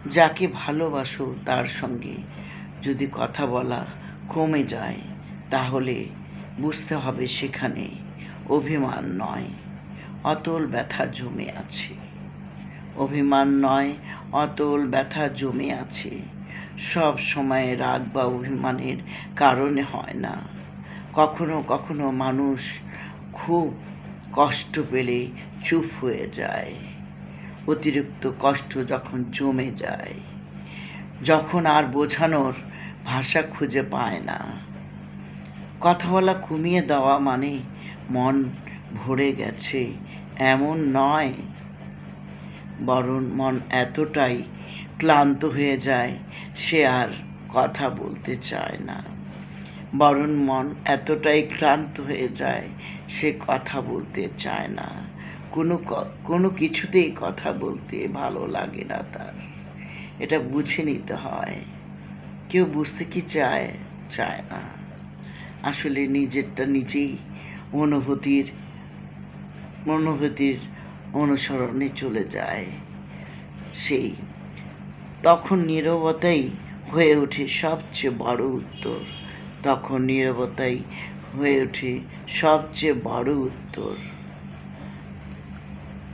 যাকে ভালোবাসো তার সঙ্গে যদি কথা বলা কমে যায়, তাহলে বুঝতে হবে সেখানে অভিমান নয়, অতল ব্যথা জমে আছে। অভিমান নয়, অতল ব্যথা জমে আছে। সব সময় রাগ বা অভিমানের কারণে হয় না। কখনো কখনো মানুষ খুব কষ্ট পেলে চুপ হয়ে যায়। অতিরিক্ত কষ্ট যখন জমে যায়, যখন আর বোঝানোর ভাষা খুঁজে পায় না। কথা বলা কমিয়ে দেওয়া মানে মন ভরে গেছে এমন নয়, বরং মন এতটাই ক্লান্ত হয়ে যায় সে আর কথা বলতে চায় না। বরং মন এতটাই ক্লান্ত হয়ে যায় সে কথা বলতে চায় না। কোনো কিছুতেই কথা বলতে ভালো লাগে না তার। এটা বুঝে নিতে হয়। কেউ বুঝতে কি চায়? চায় না। আসলে নিজেরটা নিজেই অনুভূতির অনুসরণে চলে যায় সেই। তখন নীরবতাই হয়ে ওঠে সবচেয়ে বড় উত্তর। তখন নীরবতাই হয়ে ওঠে সবচেয়ে বড় উত্তর।